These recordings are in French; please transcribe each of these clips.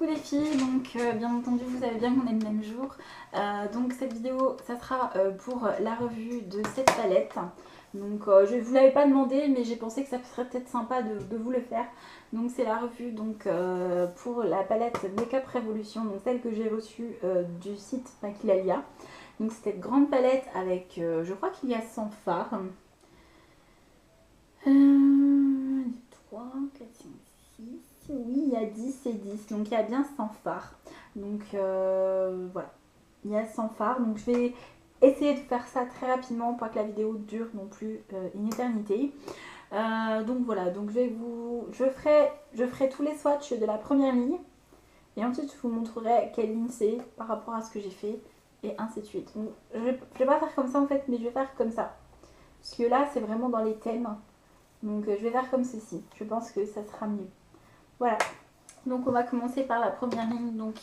les filles, donc bien entendu vous savez bien qu'on est le même jour. Donc cette vidéo ça sera pour la revue de cette palette. Donc je ne vous l'avais pas demandé mais j'ai pensé que ça serait peut-être sympa de vous le faire. Donc c'est la revue donc, pour la palette Makeup Revolution, donc celle que j'ai reçue du site Maquilalia. Donc c'est cette grande palette avec, je crois qu'il y a 100 fards. 3, 4, 5, 6, oui il y a 10 et 10, donc il y a bien 100 fards. Donc voilà, il y a 100 fards, donc je vais essayer de faire ça très rapidement pour que la vidéo dure non plus une éternité. Donc voilà, donc je ferai tous les swatchs de la première ligne et ensuite je vous montrerai quelle ligne c'est par rapport à ce que j'ai fait et ainsi de suite. Donc, je vais pas faire comme ça en fait, mais je vais faire comme ça parce que là c'est vraiment dans les thèmes. Donc je vais faire comme ceci, je pense que ça sera mieux. Voilà, donc on va commencer par la première ligne. Donc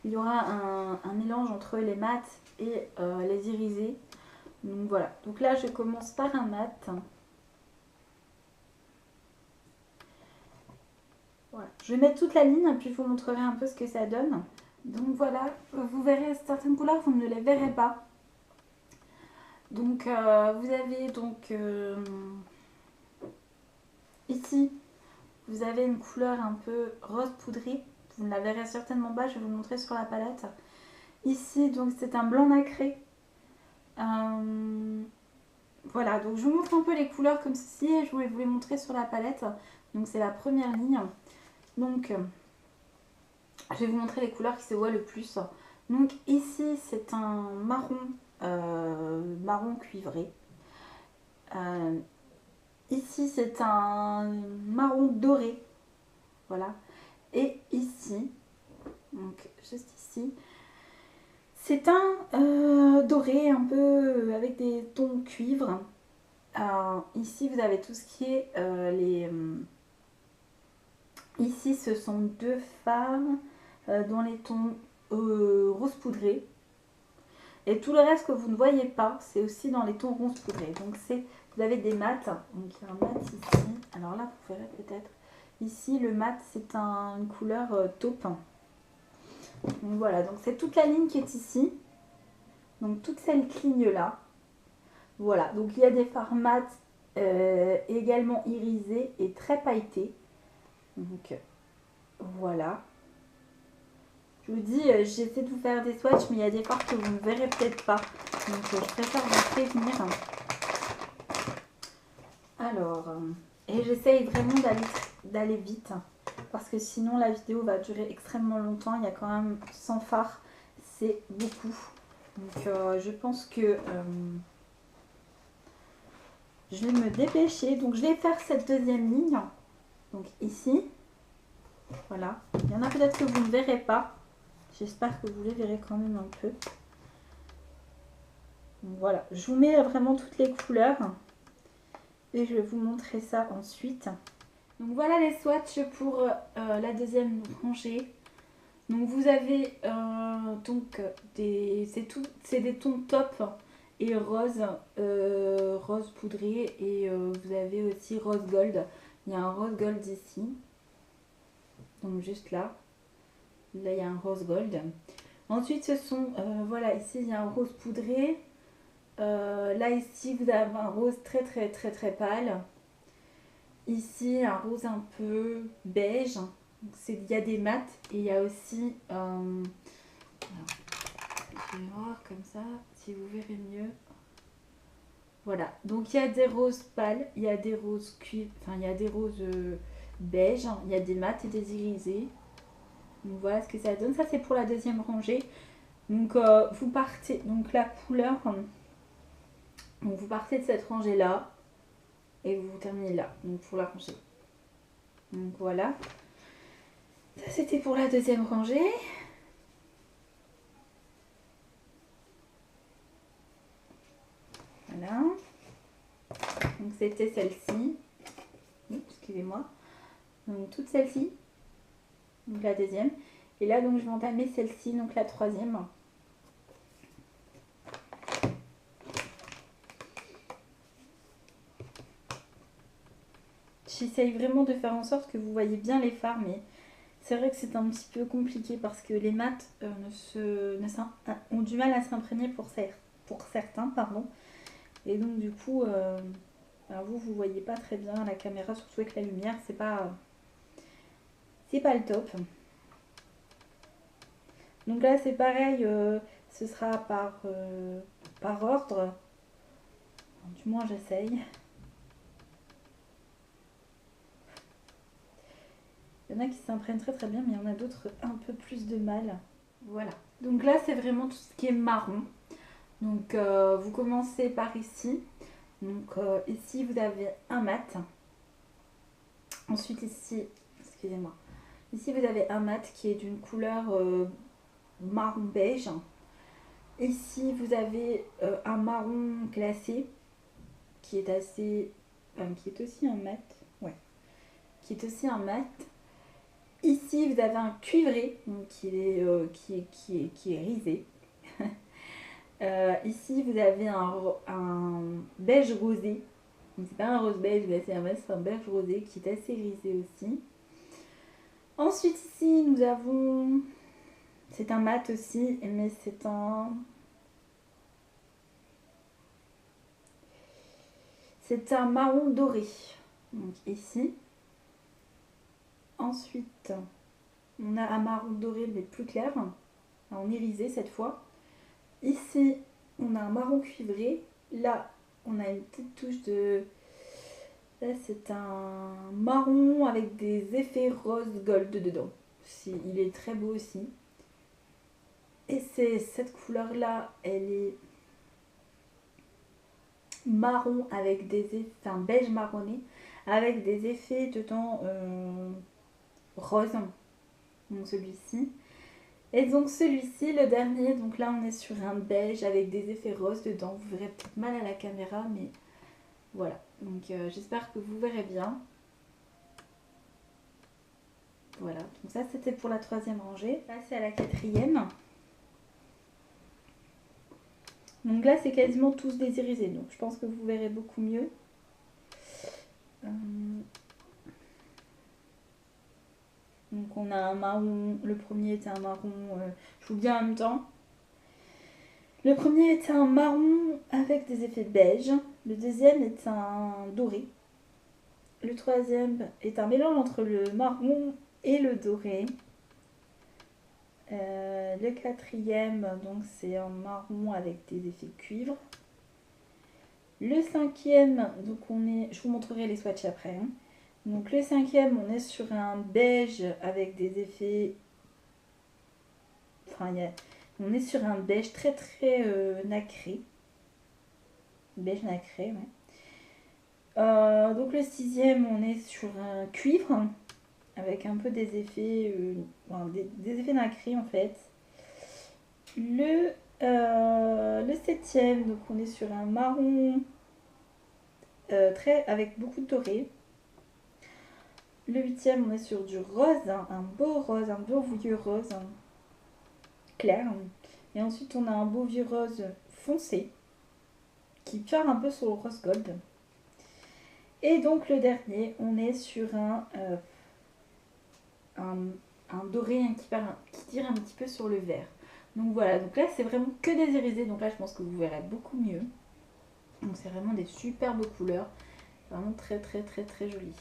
il y aura un mélange entre les mats et les irisés. Donc voilà, donc là je commence par un mat. Voilà. Je vais mettre toute la ligne puis je vous montrerai un peu ce que ça donne. Donc voilà, vous verrez certaines couleurs, vous ne les verrez pas. Donc vous avez donc ici, vous avez une couleur un peu rose poudré. Vous ne la verrez certainement pas, je vais vous montrer sur la palette. Ici, donc c'est un blanc nacré. Voilà, donc je vous montre un peu les couleurs comme ceci et je voulais vous les montrer sur la palette. Donc c'est la première ligne. Donc je vais vous montrer les couleurs qui se voient le plus. Donc ici c'est un marron cuivré. Ici c'est un marron doré. Voilà. Et ici, donc juste ici, c'est un doré un peu avec des tons cuivre. Ici vous avez tout ce qui est ici ce sont deux fards dans les tons rose poudré. Et tout le reste que vous ne voyez pas, c'est aussi dans les tons rose poudré. Donc vous avez des mats. Donc il y a un mat ici. Alors là vous verrez peut-être. Ici le mat c'est une couleur taupe. Donc voilà, donc c'est toute la ligne qui est ici. Donc toute cette ligne là. Voilà, donc il y a des fards mat également irisés et très pailletés. Donc voilà. Je vous dis, j'essaie de vous faire des swatchs, mais il y a des fards que vous ne verrez peut-être pas. Donc je préfère vous prévenir. Alors, et j'essaye vraiment d'aller vite. Parce que sinon la vidéo va durer extrêmement longtemps. Il y a quand même 100 fards. C'est beaucoup. Donc je pense que je vais me dépêcher. Donc je vais faire cette deuxième ligne. Donc ici. Voilà. Il y en a peut-être que vous ne verrez pas. J'espère que vous les verrez quand même un peu. Donc voilà. Je vous mets vraiment toutes les couleurs. Et je vais vous montrer ça ensuite. Donc voilà les swatchs pour la deuxième rangée. Donc vous avez donc c'est des tons top et rose, rose poudré et vous avez aussi rose gold. Il y a un rose gold ici, donc juste là. Là il y a un rose gold. Ensuite ce sont, voilà ici il y a un rose poudré. Là ici vous avez un rose très pâle. Ici un rose un peu beige. Il y a des mats et il y a aussi alors, je vais voir comme ça si vous verrez mieux. Voilà, donc il y a des roses pâles, il y a des roses cuivre, enfin il y a des roses beige, il y a des mats et des irisés. Donc voilà ce que ça donne. Ça c'est pour la deuxième rangée. Donc vous partez, donc la couleur, donc vous partez de cette rangée là et vous terminez là, donc pour la rangée. Donc voilà. Ça c'était pour la deuxième rangée. Voilà. Donc c'était celle-ci. Excusez-moi. Donc toute celle-ci. Donc la deuxième. Et là donc je vais entamer celle-ci, donc la troisième. J'essaye vraiment de faire en sorte que vous voyez bien les fards, mais C'est vrai que c'est un petit peu compliqué parce que les mats ont du mal à s'imprégner pour certains, pardon. Et donc du coup, alors vous voyez pas très bien la caméra, surtout avec la lumière, c'est pas le top. Donc là c'est pareil, ce sera par ordre. Du moins j'essaye. Il y en a qui s'imprègnent très très bien, mais il y en a d'autres un peu plus de mal. Voilà. Donc là c'est vraiment tout ce qui est marron. Donc vous commencez par ici. Donc ici vous avez un mat. Ensuite ici, excusez-moi. Ici vous avez un mat qui est d'une couleur marron beige. Ici vous avez un marron glacé qui est assez, qui est aussi un mat. Ouais. Qui est aussi un mat. Ici vous avez un cuivré donc qui est risé. Ici vous avez un beige rosé. C'est pas un rose beige, mais c'est un beige rosé qui est assez grisé aussi. Ensuite ici nous avons, c'est un mat aussi, mais c'est un marron doré. Donc ici. Ensuite on a un marron doré mais plus clair, en irisé cette fois. Ici on a un marron cuivré. Là on a une petite touche de... Là c'est un marron avec des effets rose gold dedans. Il est très beau aussi. Et c'est cette couleur là, elle est marron avec des effets, enfin beige marronné, avec des effets dedans rose. Donc celui-ci. Et donc celui-ci, le dernier, donc là on est sur un beige avec des effets roses dedans. Vous verrez peut-être mal à la caméra, mais voilà. Donc j'espère que vous verrez bien. Voilà, donc ça c'était pour la troisième rangée. Là c'est à la quatrième. Donc là c'est quasiment tous des irisés, donc je pense que vous verrez beaucoup mieux. Donc on a un marron, le premier était un marron, je vous le dis en même temps. Le premier était un marron avec des effets beige, le deuxième est un doré. Le troisième est un mélange entre le marron et le doré. Le quatrième, donc c'est un marron avec des effets cuivre. Le cinquième, donc je vous montrerai les swatchs après. Hein. Donc le cinquième, on est sur un beige avec des effets... Enfin, on est sur un beige très très nacré. Beige nacré, ouais. Donc le sixième, on est sur un cuivre avec un peu des effets, des effets nacrés en fait. Le septième, donc on est sur un marron avec beaucoup de doré. Le huitième, on est sur du rose, un beau vieux rose clair. Et ensuite, on a un beau vieux rose foncé qui part un peu sur le rose gold. Et donc le dernier, on est sur un doré qui tire un petit peu sur le vert. Donc voilà, donc là c'est vraiment que des irisés, donc là je pense que vous verrez beaucoup mieux. Donc c'est vraiment des superbes couleurs, vraiment très très très très jolies.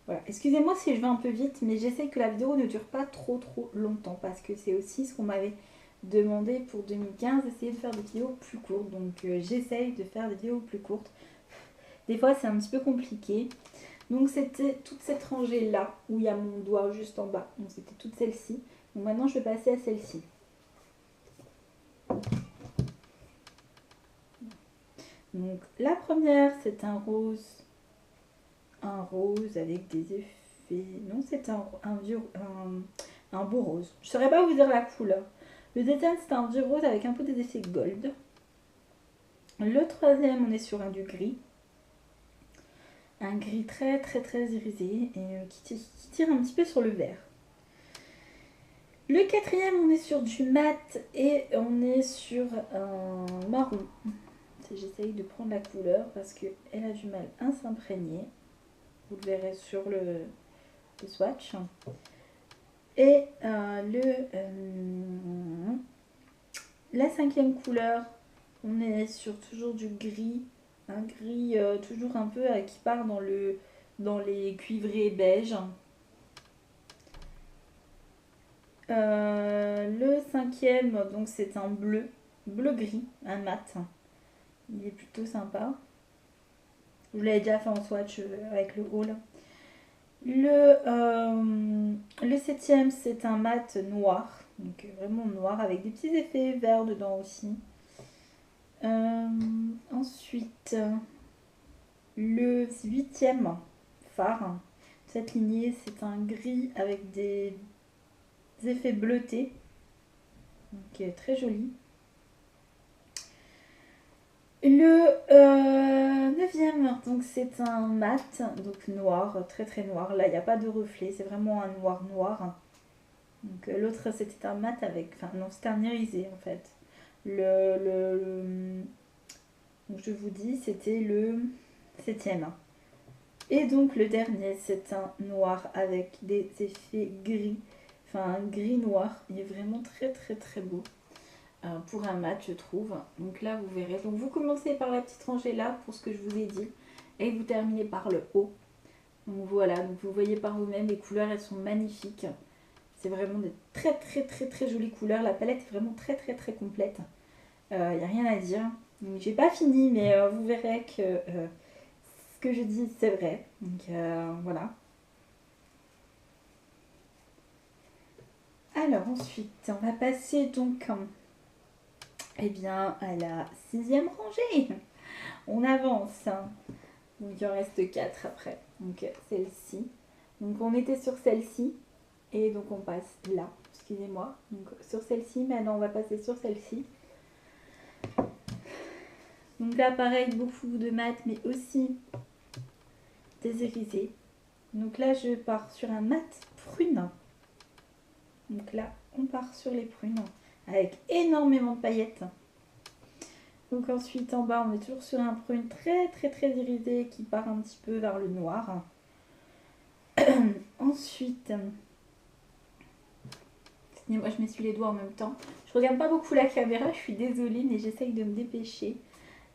Voilà, excusez-moi si je vais un peu vite, mais j'essaye que la vidéo ne dure pas trop longtemps, parce que c'est aussi ce qu'on m'avait demandé pour 2015, essayer de faire des vidéos plus courtes. Donc j'essaye de faire des vidéos plus courtes. Des fois c'est un petit peu compliqué. Donc c'était toute cette rangée là, où il y a mon doigt juste en bas. Donc c'était toute celle-ci. Donc maintenant je vais passer à celle-ci. Donc la première c'est un rose avec des effets... Non, c'est un beau rose. Je ne saurais pas vous dire la couleur. Le deuxième c'est un vieux rose avec un peu des effets gold. Le troisième on est sur du gris. Un gris très très très irisé et qui tire un petit peu sur le vert. Le quatrième, on est sur du mat et on est sur un marron. J'essaye de prendre la couleur parce qu'elle a du mal à s'imprégner. Vous le verrez sur le swatch. Et la cinquième couleur, on est sur toujours du gris. Un gris toujours un peu qui part dans les cuivrés beige. Le cinquième, donc c'est un bleu, bleu-gris, un mat. Il est plutôt sympa. Je l'avais déjà fait en swatch avec le haul. Le septième, c'est un mat noir. Donc vraiment noir avec des petits effets verts dedans aussi. Ensuite, le huitième phare. Cette lignée, c'est un gris avec des effets bleutés. Donc très joli. Le neuvième, donc c'est un mat, donc noir, très très noir. Là, il n'y a pas de reflet, c'est vraiment un noir noir. Donc l'autre, c'était un mat avec, enfin non, c'était un irisé en fait. Donc je vous dis, c'était le septième. Et donc le dernier, c'est un noir avec des effets gris, enfin un gris noir. Il est vraiment très très très beau. Pour un mat je trouve. Donc là vous verrez. Donc vous commencez par la petite rangée là pour ce que je vous ai dit et vous terminez par le haut. Donc voilà, donc vous voyez par vous-même, les couleurs elles sont magnifiques. C'est vraiment des très très très très jolies couleurs. La palette est vraiment très très très complète. Il n'y a rien à dire. Donc j'ai pas fini mais vous verrez que ce que je dis c'est vrai. Donc voilà. Alors ensuite on va passer donc eh bien à la sixième rangée. On avance. Donc il en reste 4 après. Donc celle-ci. Donc on était sur celle-ci. Et donc on passe là. Excusez-moi. Donc sur celle-ci. Maintenant on va passer sur celle-ci. Donc là pareil, beaucoup de mat mais aussi des irisés. Donc là je pars sur un mat prune. Donc là on part sur les prunes. Avec énormément de paillettes. Donc ensuite en bas on est toujours sur un prune très très très irisé qui part un petit peu vers le noir. Ensuite, moi je m'essuie les doigts en même temps. Je regarde pas beaucoup la caméra, je suis désolée mais j'essaye de me dépêcher.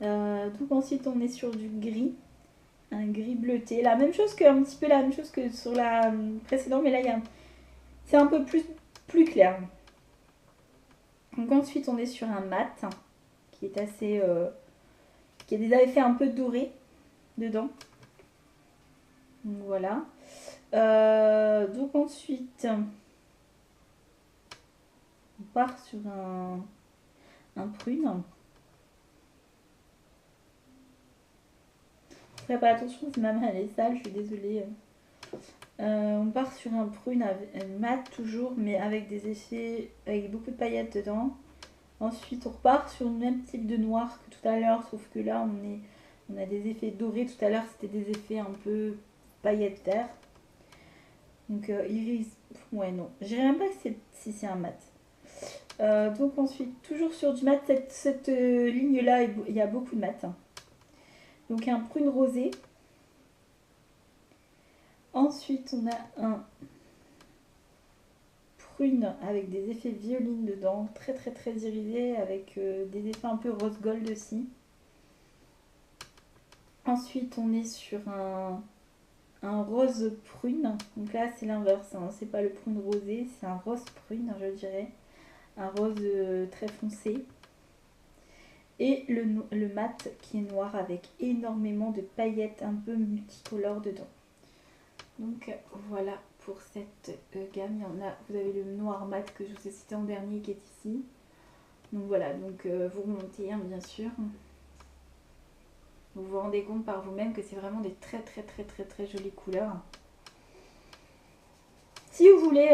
Donc ensuite on est sur du gris, un gris bleuté. La même chose que, un petit peu la même chose que sur la précédente, mais là c'est un peu plus clair. Donc ensuite on est sur un mat qui est assez, qui a des effets un peu dorés dedans. Donc voilà. Donc ensuite on part sur un prune. Je ferai pas attention si ma main elle est sale, je suis désolée. On part sur un prune mat toujours, mais avec des effets, avec beaucoup de paillettes dedans. Ensuite on repart sur le même type de noir que tout à l'heure, sauf que là on a des effets dorés. Tout à l'heure c'était des effets un peu paillettes vert. Donc iris, ouais non, je dirais même pas si c'est un mat. Donc ensuite, toujours sur du mat, cette ligne là, il y a beaucoup de mat. Donc un prune rosé. Ensuite, on a un prune avec des effets violines dedans, très très très irisé, avec des effets un peu rose gold aussi. Ensuite, on est sur un rose prune. Donc là, c'est l'inverse, hein. C'est pas le prune rosé, c'est un rose prune, je dirais. Un rose très foncé. Et le mat qui est noir avec énormément de paillettes un peu multicolores dedans. Donc voilà pour cette gamme. Il y en a, vous avez le noir mat que je vous ai cité en dernier qui est ici. Donc voilà, donc vous remontez hein, bien sûr. Vous vous rendez compte par vous-même que c'est vraiment des très très très très très jolies couleurs. Si vous voulez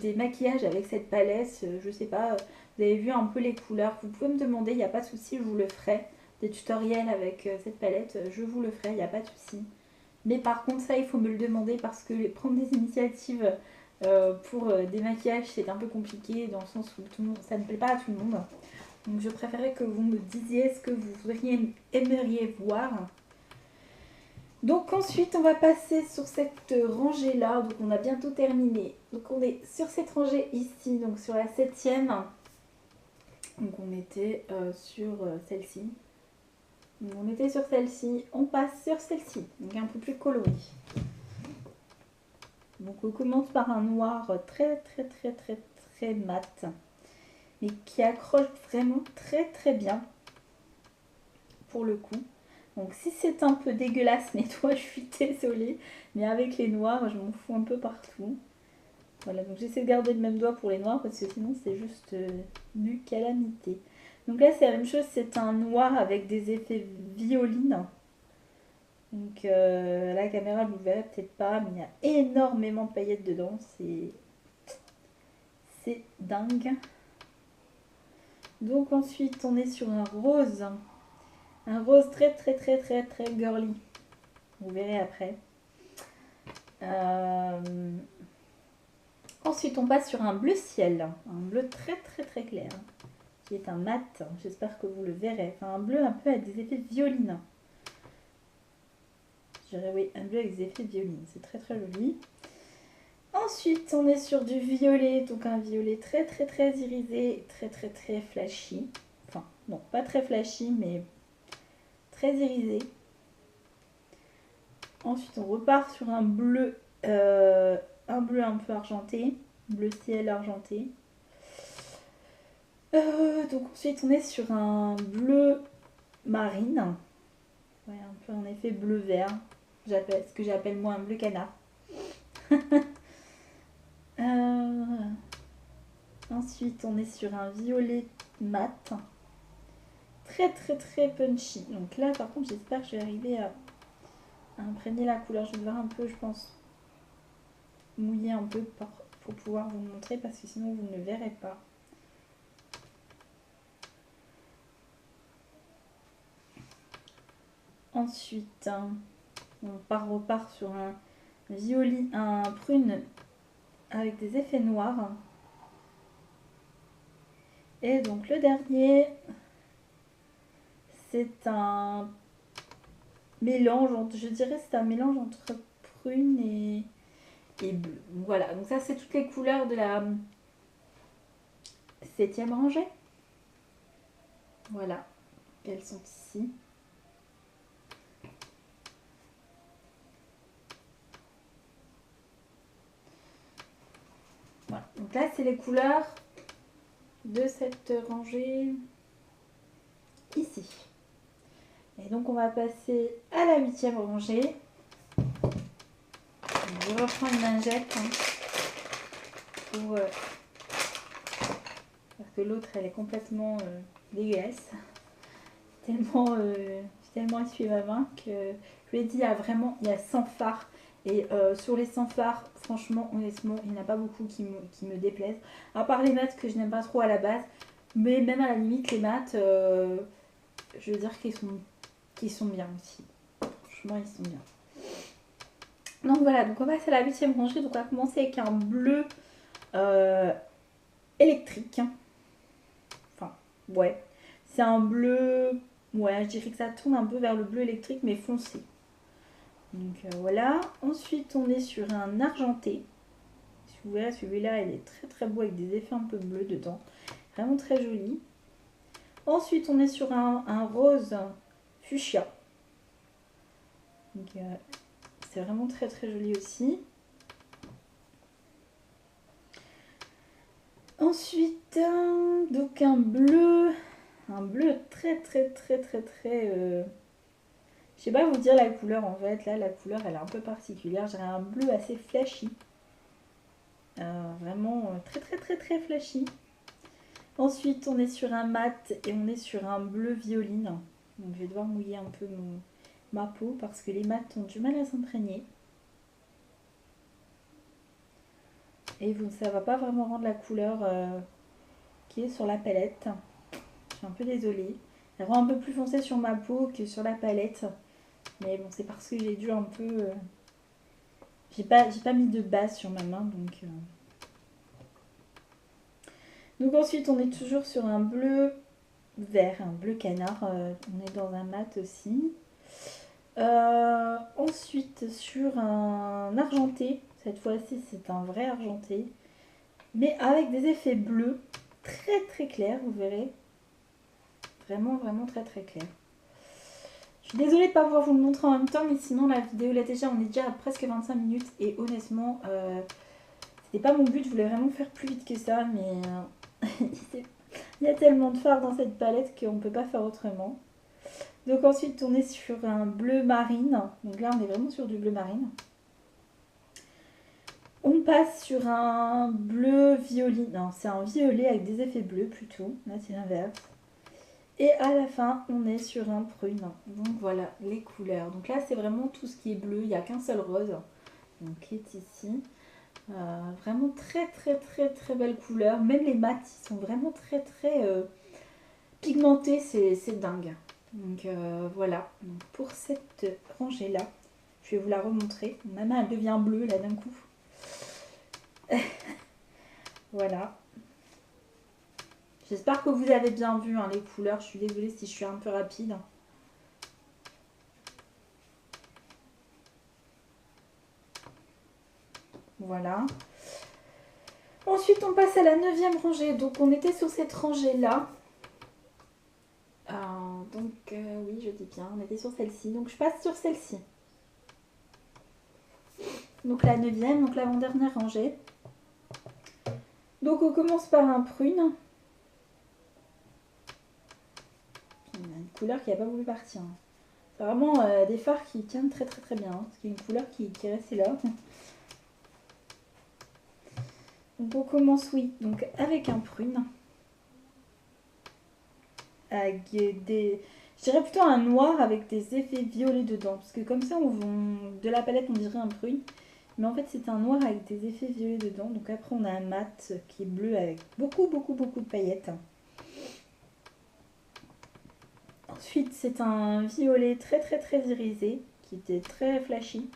des maquillages avec cette palette, je sais pas, vous avez vu un peu les couleurs, vous pouvez me demander, il n'y a pas de souci, je vous le ferai. Des tutoriels avec cette palette, je vous le ferai, il n'y a pas de souci. Mais par contre, ça, il faut me le demander parce que prendre des initiatives pour des maquillages, c'est un peu compliqué dans le sens où tout le monde, ça ne plaît pas à tout le monde. Donc je préférais que vous me disiez ce que vous aimeriez voir. Donc ensuite, on va passer sur cette rangée-là. Donc on a bientôt terminé. Donc on est sur cette rangée ici, donc sur la 7e. Donc on était sur celle-ci. On était sur celle-ci, on passe sur celle-ci, donc un peu plus coloré. Donc on commence par un noir très mat, mais qui accroche vraiment très bien pour le coup. Donc si c'est un peu dégueulasse nettoie, je suis désolée, mais avec les noirs, je m'en fous un peu partout. Voilà, donc j'essaie de garder le même doigt pour les noirs parce que sinon c'est juste du calamité. Donc là c'est la même chose, c'est un noir avec des effets violines. Donc la caméra vous le verrez peut-être pas, mais il y a énormément de paillettes dedans, c'est dingue. Donc ensuite on est sur un rose très girly. Vous verrez après. Ensuite on passe sur un bleu ciel, un bleu très clair, qui est un mat, j'espère que vous le verrez. Enfin un bleu un peu avec des effets violines. Je dirais oui, un bleu avec des effets violines, c'est très joli. Ensuite, on est sur du violet, donc un violet très irisé, très flashy. Enfin, non, pas très flashy, mais très irisé. Ensuite, on repart sur un bleu un peu argenté, bleu ciel argenté. Donc ensuite, on est sur un bleu marine. Ouais, un peu en effet bleu-vert. Ce que j'appelle moi un bleu canard. Ensuite, on est sur un violet mat. Très punchy. Donc là, par contre, j'espère que je vais arriver à imprégner la couleur. Je vais devoir un peu, je pense, mouiller un peu pour pouvoir vous montrer parce que sinon, vous ne le verrez pas. Ensuite, on repart sur un violet, un prune avec des effets noirs. Et donc le dernier, c'est un mélange, je dirais c'est un mélange entre prune et bleu. Voilà, donc ça c'est toutes les couleurs de la 7e rangée. Voilà, elles sont ici. Voilà, donc là c'est les couleurs de cette rangée ici. Et donc on va passer à la 8e rangée. Je vais reprendre une lingette pour parce que l'autre elle est complètement dégueulasse. Tellement j'ai tellement essuyé ma main que je lui ai dit il y a 100 fards. Et sur les 100 fards, franchement, honnêtement, il n'y en a pas beaucoup qui me déplaisent. À part les maths que je n'aime pas trop à la base. Mais même à la limite, les maths, je veux dire qu'ils sont bien aussi. Franchement, ils sont bien. Donc voilà, donc on va passer à la 8e rangée. Donc on va commencer avec un bleu électrique. Enfin, ouais. C'est un bleu, ouais, je dirais que ça tourne un peu vers le bleu électrique, mais foncé. Donc voilà. Ensuite, on est sur un argenté. Si vous voyez, celui-là, il est très beau avec des effets un peu bleus dedans. Vraiment très joli. Ensuite, on est sur un rose fuchsia. Donc c'est vraiment très joli aussi. Ensuite, donc un bleu très je sais pas vous dire la couleur en fait. Là, la couleur elle est un peu particulière. J'ai un bleu assez flashy. Vraiment très flashy. Ensuite, on est sur un mat et on est sur un bleu violine. Donc, je vais devoir mouiller un peu ma peau parce que les mats ont du mal à s'imprégner. Et ça va pas vraiment rendre la couleur qui est sur la palette. Je suis un peu désolée. Elle rend un peu plus foncé sur ma peau que sur la palette. Mais bon, c'est parce que j'ai dû un peu... j'ai pas mis de base sur ma main, donc... Donc ensuite, on est toujours sur un bleu vert, un bleu canard. On est dans un mat aussi. Ensuite, sur un argenté, cette fois-ci c'est un vrai argenté, mais avec des effets bleus très très clairs, vous verrez. Vraiment, vraiment très très clair. Je suis désolée de ne pas pouvoir vous le montrer en même temps, mais sinon la vidéo là déjà, on est déjà à presque 25 minutes et honnêtement, c'était pas mon but, je voulais vraiment faire plus vite que ça, mais il y a tellement de fards dans cette palette qu'on ne peut pas faire autrement. Donc ensuite on est sur un bleu marine, donc là on est vraiment sur du bleu marine. On passe sur un bleu violet, non c'est un violet avec des effets bleus plutôt, là c'est l'inverse. Et à la fin on est sur un prune, donc voilà les couleurs. Donc là c'est vraiment tout ce qui est bleu, il n'y a qu'un seul rose, donc qui est ici. Vraiment très très très très belle couleur, même les mats ils sont vraiment très très pigmentés, c'est dingue. Donc voilà, donc pour cette rangée là, je vais vous la remontrer. Ma main elle devient bleue là d'un coup. Voilà. J'espère que vous avez bien vu hein, les couleurs. Je suis désolée si je suis un peu rapide. Voilà. Ensuite, on passe à la 9e rangée. Donc, on était sur cette rangée-là. Oui, je dis bien, on était sur celle-ci. Donc, je passe sur celle-ci. Donc, la 9e, donc l'avant-dernière rangée. Donc, on commence par un prune. Il y a une couleur qui n'a pas voulu partir. C'est vraiment des fards qui tiennent très très très bien. Hein, parce qu'il y a une couleur qui est restée là. Donc on commence, oui, donc avec un prune. Avec des... Je dirais plutôt un noir avec des effets violets dedans. Parce que comme ça, de la palette, on dirait un prune. Mais en fait, c'est un noir avec des effets violets dedans. Donc après, on a un mat qui est bleu avec beaucoup, beaucoup, beaucoup de paillettes. Ensuite, c'est un violet très, très, très irisé, qui était très flashy.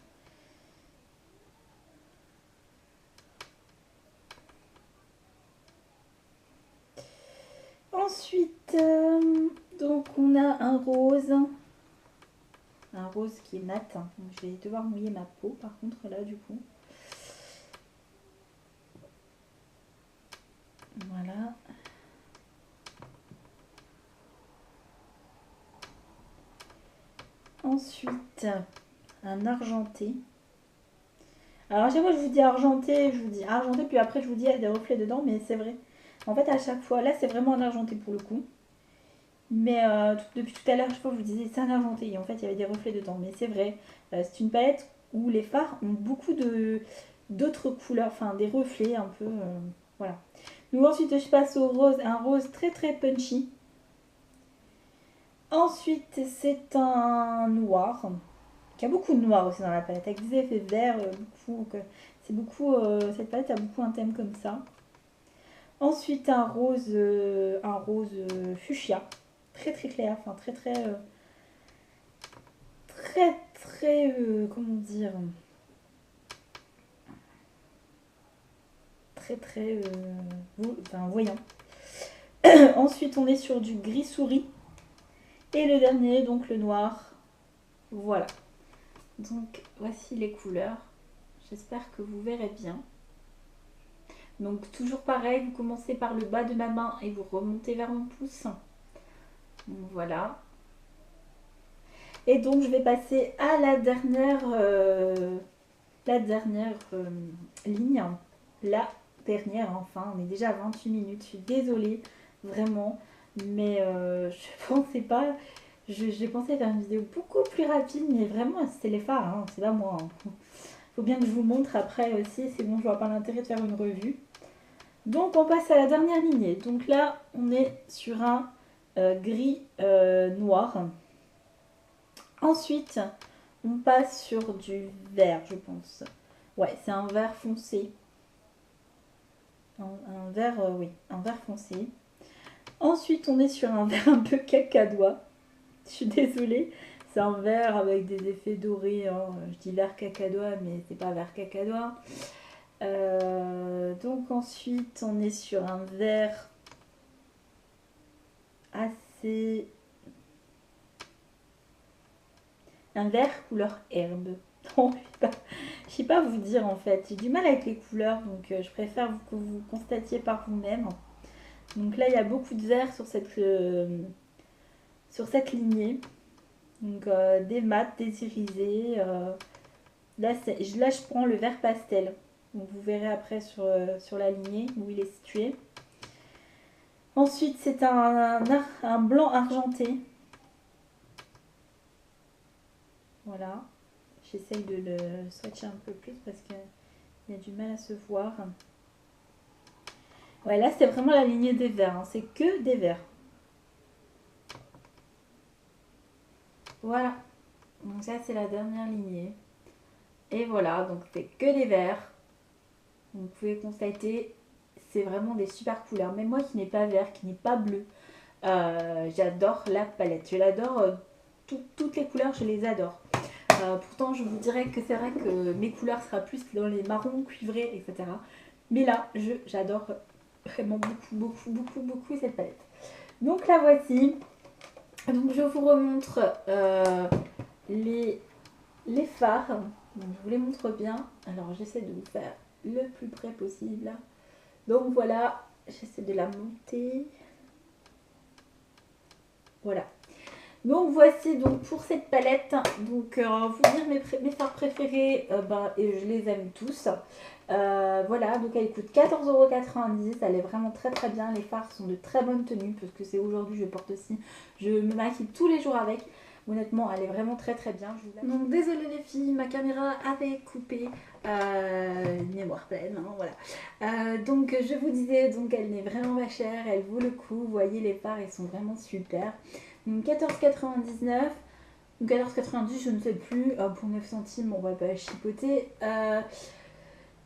Ensuite, donc on a un rose qui est mat. Donc, je vais devoir mouiller ma peau par contre là du coup. Voilà. Ensuite, un argenté. Alors à chaque fois je vous dis argenté, puis après je vous dis il y a des reflets dedans, mais c'est vrai. En fait à chaque fois, là c'est vraiment un argenté pour le coup. Mais depuis tout à l'heure, je vous disais c'est un argenté et en fait il y avait des reflets dedans. Mais c'est vrai, c'est une palette où les fards ont beaucoup d'autres couleurs, enfin des reflets un peu, voilà. Donc ensuite je passe au rose, un rose très très punchy. Ensuite c'est un noir, qui a beaucoup de noir aussi dans la palette, avec des effets verts, cette palette a beaucoup un thème comme ça. Ensuite un rose fuchsia, très très clair, enfin très très comment dire, très très voyant. Ensuite on est sur du gris souris et le dernier donc le noir. Voilà, donc voici les couleurs, j'espère que vous verrez bien. Donc toujours pareil, vous commencez par le bas de ma main et vous remontez vers mon pouce. Donc, voilà. Et donc je vais passer à la dernière ligne. La dernière enfin, on est déjà à 28 minutes. Je suis désolée, vraiment. Mais je pensais pas. J'ai pensé faire une vidéo beaucoup plus rapide, mais vraiment c'était les phares, hein, c'est pas moi. Hein. Faut bien que je vous montre après aussi, c'est bon, je vois pas l'intérêt de faire une revue. Donc on passe à la dernière lignée. Donc là, on est sur un gris noir. Ensuite, on passe sur du vert, je pense. Ouais, c'est un vert foncé. Un vert, oui, un vert foncé. Ensuite, on est sur un vert un peu cacadois. Je suis désolée. C'est un vert avec des effets dorés. Hein. Je dis vert cacadois, mais c'est pas vert cacadois. Donc ensuite on est sur un vert assez un vert couleur herbe. Bon, je sais pas vous dire en fait, j'ai du mal avec les couleurs, donc je préfère que vous constatiez par vous-même. Donc là, il y a beaucoup de vert sur cette lignée. Donc des mats, des irisés. Là, je prends le vert pastel. Donc vous verrez après sur la lignée où il est situé. Ensuite, c'est un blanc argenté. Voilà. J'essaye de le swatcher un peu plus parce qu'il y a du mal à se voir. Ouais, là, c'est vraiment la lignée des verts. Hein. C'est que des verts. Voilà. Donc ça, c'est la dernière lignée. Et voilà, donc c'est que des verts. Vous pouvez constater, c'est vraiment des super couleurs. Même moi qui n'ai pas vert, qui n'est pas bleu, j'adore la palette. Je l'adore, toutes les couleurs, je les adore. Pourtant, je vous dirais que c'est vrai que mes couleurs sera plus dans les marrons, cuivrés, etc. Mais là, j'adore vraiment beaucoup cette palette. Donc la voici. Donc je vous remontre les fards. Donc, je vous les montre bien. Alors j'essaie de vous faire le plus près possible. Donc voilà, j'essaie de la monter. Voilà. Donc voici donc pour cette palette. Donc vous dire mes fards préférés, et je les aime tous. Voilà, donc elle coûte 14,90 €. Elle est vraiment très très bien. Les fards sont de très bonne tenue parce que c'est aujourd'hui je porte aussi. Je me maquille tous les jours avec. Honnêtement, elle est vraiment très très bien. Donc désolée les filles, ma caméra avait coupé. Mémoire pleine, hein, voilà. Donc je vous disais, donc elle n'est vraiment pas chère, elle vaut le coup. Vous voyez les fards, ils sont vraiment super. Donc 14,99 ou 14,90, je ne sais plus. Pour 9 centimes, on va pas chipoter.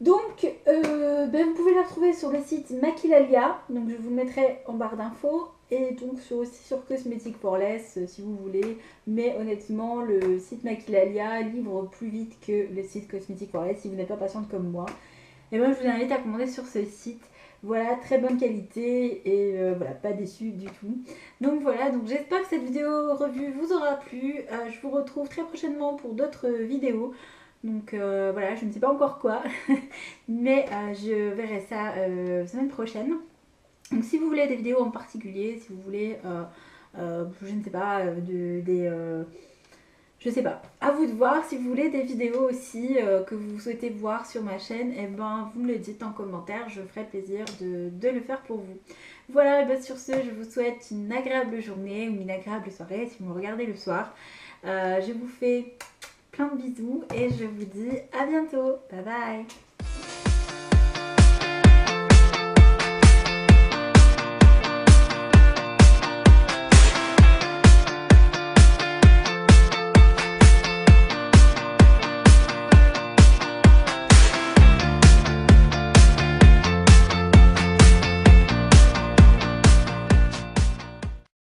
Donc, vous pouvez la retrouver sur le site Maquillalia. Donc, je vous le mettrai en barre d'infos. Et donc, aussi sur Cosmetic for Less, si vous voulez. Mais honnêtement, le site Maquillalia livre plus vite que le site Cosmetic for Less si vous n'êtes pas patiente comme moi. Et moi, je vous invite à commander sur ce site. Voilà, très bonne qualité et voilà, pas déçu du tout. Donc voilà, donc j'espère que cette vidéo revue vous aura plu. Je vous retrouve très prochainement pour d'autres vidéos. Donc voilà, je ne sais pas encore quoi, mais je verrai ça semaine prochaine. Donc si vous voulez des vidéos en particulier, si vous voulez, je ne sais pas, je sais pas, à vous de voir. Si vous voulez des vidéos aussi que vous souhaitez voir sur ma chaîne, et vous me le dites en commentaire, je ferai plaisir de le faire pour vous. Voilà, et sur ce, je vous souhaite une agréable journée ou une agréable soirée si vous me regardez le soir. Je vous fais plein de bisous et je vous dis à bientôt. Bye bye.